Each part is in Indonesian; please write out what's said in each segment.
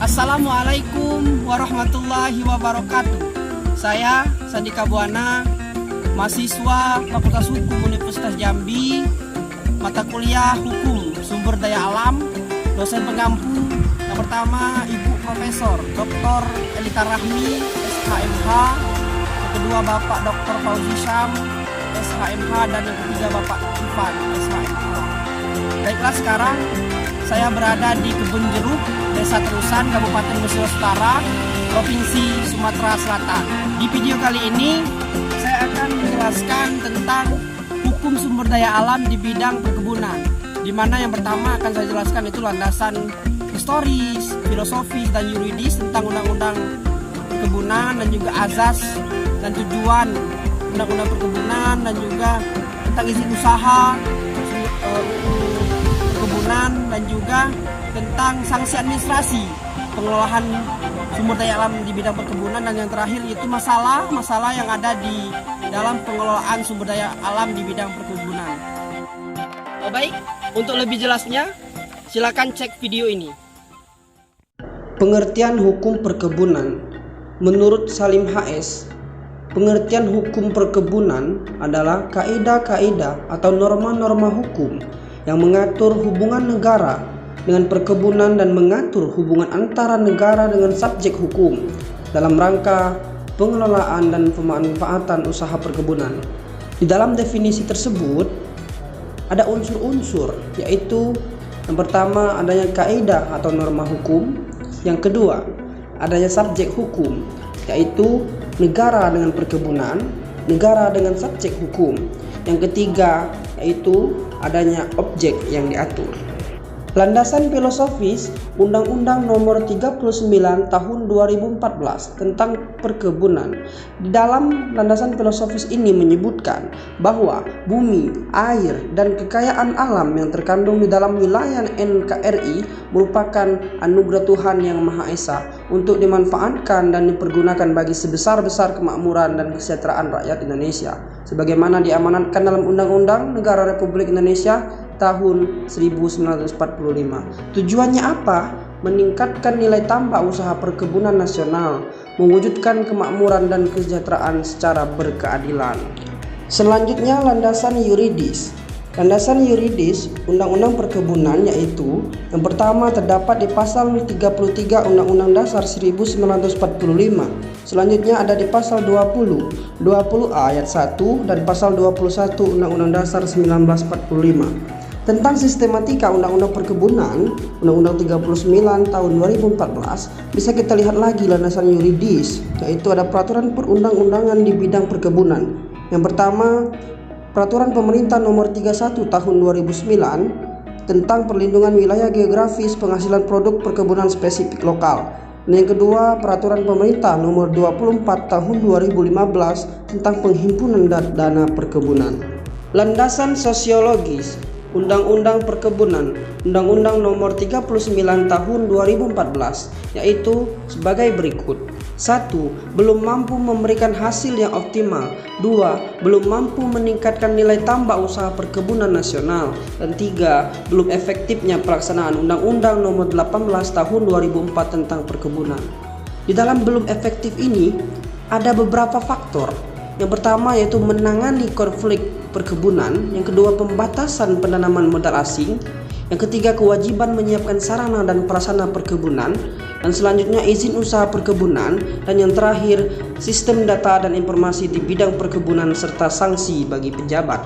Assalamualaikum warahmatullahi wabarakatuh. Saya Sandika Buana, mahasiswa Fakultas Hukum Universitas Jambi, mata kuliah Hukum Sumber Daya Alam, dosen pengampu. Yang pertama Ibu Profesor Dr. Elita Rahmi, SHMH. Yang kedua Bapak Dr. Fauzi Syam, SHMH. Dan yang ketiga Bapak Ivan, SHMH. Baiklah, sekarang saya berada di Kebun Jeruk, Desa Terusan, Kabupaten Mesir Utara, Provinsi Sumatera Selatan. Di video kali ini saya akan menjelaskan tentang hukum sumber daya alam di bidang perkebunan. Di mana yang pertama akan saya jelaskan itu landasan historis, filosofis, dan yuridis tentang undang-undang perkebunan, dan juga azas dan tujuan undang-undang perkebunan, dan juga tentang izin usaha perkebunan, dan juga tentang sanksi administrasi pengelolaan sumber daya alam di bidang perkebunan, dan yang terakhir itu masalah yang ada di dalam pengelolaan sumber daya alam di bidang perkebunan. Baik, untuk lebih jelasnya silakan cek video ini. Pengertian hukum perkebunan. Menurut Salim HS, pengertian hukum perkebunan adalah kaidah-kaidah atau norma-norma hukum yang mengatur hubungan negara dengan perkebunan dan mengatur hubungan antara negara dengan subjek hukum dalam rangka pengelolaan dan pemanfaatan usaha perkebunan. Di dalam definisi tersebut ada unsur-unsur, yaitu yang pertama adanya kaidah atau norma hukum, yang kedua adanya subjek hukum, yaitu negara dengan perkebunan, negara dengan subjek hukum, yang ketiga yaitu adanya objek yang diatur. Landasan filosofis Undang-Undang Nomor 39 Tahun 2014 tentang perkebunan. Di dalam landasan filosofis ini menyebutkan bahwa bumi, air, dan kekayaan alam yang terkandung di dalam wilayah NKRI merupakan anugerah Tuhan Yang Maha Esa untuk dimanfaatkan dan dipergunakan bagi sebesar-besar kemakmuran dan kesejahteraan rakyat Indonesia, sebagaimana diamanatkan dalam Undang-Undang Negara Republik Indonesia tahun 1945. Tujuannya apa? Meningkatkan nilai tambah usaha perkebunan nasional, mewujudkan kemakmuran dan kesejahteraan secara berkeadilan. Selanjutnya, landasan yuridis. Landasan yuridis Undang-Undang Perkebunan yaitu yang pertama terdapat di pasal 33 Undang-Undang Dasar 1945. Selanjutnya ada di pasal 20A ayat 1 dan pasal 21 Undang-Undang Dasar 1945. Tentang sistematika Undang-Undang Perkebunan, Undang-Undang 39 tahun 2014, bisa kita lihat lagi landasan yuridis, yaitu ada peraturan perundang-undangan di bidang perkebunan. Yang pertama, Peraturan Pemerintah Nomor 31 Tahun 2009 tentang perlindungan wilayah geografis penghasilan produk perkebunan spesifik lokal. Dan yang kedua, Peraturan Pemerintah Nomor 24 Tahun 2015 tentang penghimpunan dana perkebunan. Landasan sosiologis Undang-Undang Perkebunan, Undang-Undang Nomor 39 Tahun 2014, yaitu sebagai berikut. 1. Belum mampu memberikan hasil yang optimal. 2. Belum mampu meningkatkan nilai tambah usaha perkebunan nasional. Dan 3. Belum efektifnya pelaksanaan Undang-Undang Nomor 18 Tahun 2004 tentang perkebunan. Di dalam belum efektif ini ada beberapa faktor. Yang pertama yaitu menangani konflik perkebunan, yang kedua pembatasan penanaman modal asing, yang ketiga kewajiban menyiapkan sarana dan prasarana perkebunan, dan selanjutnya izin usaha perkebunan, dan yang terakhir sistem data dan informasi di bidang perkebunan serta sanksi bagi pejabat.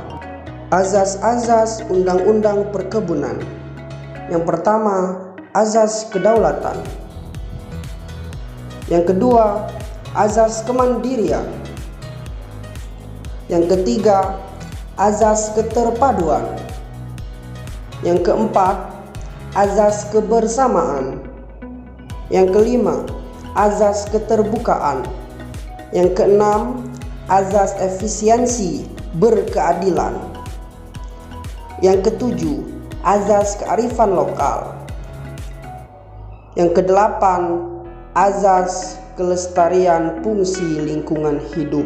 Azas-azas Undang-Undang Perkebunan. Yang pertama, azas kedaulatan. Yang kedua, azas kemandirian. Yang ketiga, azas keterpaduan. Yang keempat, azas kebersamaan. Yang kelima, azas keterbukaan. Yang keenam, azas efisiensi berkeadilan. Yang ketujuh, azas kearifan lokal. Yang kedelapan, azas kelestarian fungsi lingkungan hidup.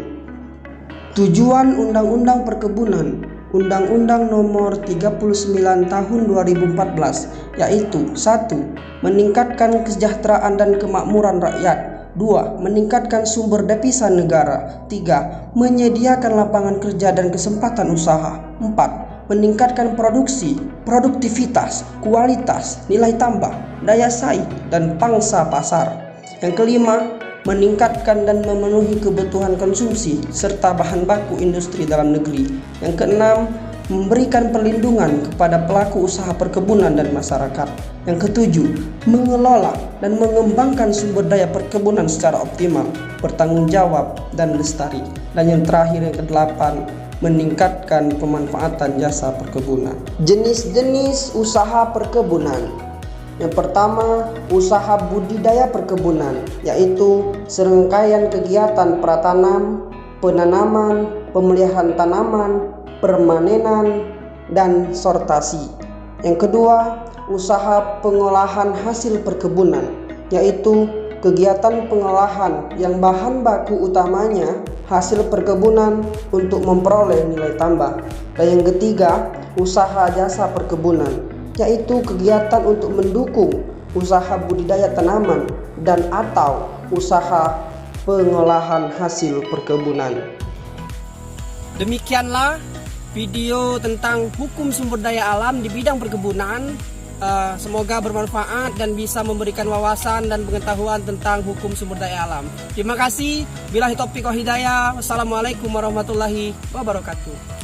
Tujuan Undang-Undang Perkebunan Undang-Undang Nomor 39 Tahun 2014, yaitu 1. Meningkatkan kesejahteraan dan kemakmuran rakyat. 2. Meningkatkan sumber devisa negara. 3. Menyediakan lapangan kerja dan kesempatan usaha. 4. Meningkatkan produksi, produktivitas, kualitas, nilai tambah, daya saing, dan pangsa pasar. Yang kelima, meningkatkan dan memenuhi kebutuhan konsumsi serta bahan baku industri dalam negeri. Yang keenam, memberikan perlindungan kepada pelaku usaha perkebunan dan masyarakat. Yang ketujuh, mengelola dan mengembangkan sumber daya perkebunan secara optimal, bertanggung jawab, dan lestari. Dan yang terakhir, yang kedelapan, meningkatkan pemanfaatan jasa perkebunan. Jenis-jenis usaha perkebunan. Yang pertama, usaha budidaya perkebunan, yaitu serangkaian kegiatan pratanam, penanaman, pemeliharaan tanaman, permanenan, dan sortasi. Yang kedua, usaha pengolahan hasil perkebunan, yaitu kegiatan pengolahan yang bahan baku utamanya hasil perkebunan untuk memperoleh nilai tambah. Dan yang ketiga, usaha jasa perkebunan, yaitu kegiatan untuk mendukung usaha budidaya tanaman dan atau usaha pengolahan hasil perkebunan. Demikianlah video tentang hukum sumber daya alam di bidang perkebunan. Semoga bermanfaat dan bisa memberikan wawasan dan pengetahuan tentang hukum sumber daya alam. Terima kasih. Billahi taufiq wal hidayah. Wassalamualaikum warahmatullahi wabarakatuh.